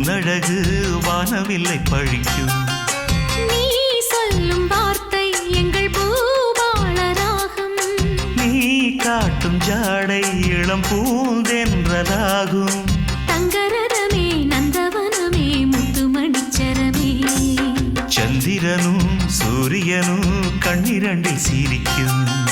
உன்னழகு வானவில்லை பழிக்கும். நீ சொல்லும் வார்த்தை எங்கள் பூபாள ராகம். நீ காட்டும் ஜாடை இளம் பூந்தென்றலாகும். தங்கரதமே நந்தவனமே முத்துமணிச்சரமே. சந்திரனும் சூரியனும் கண்ணிரண்டில் சிரிக்கும்.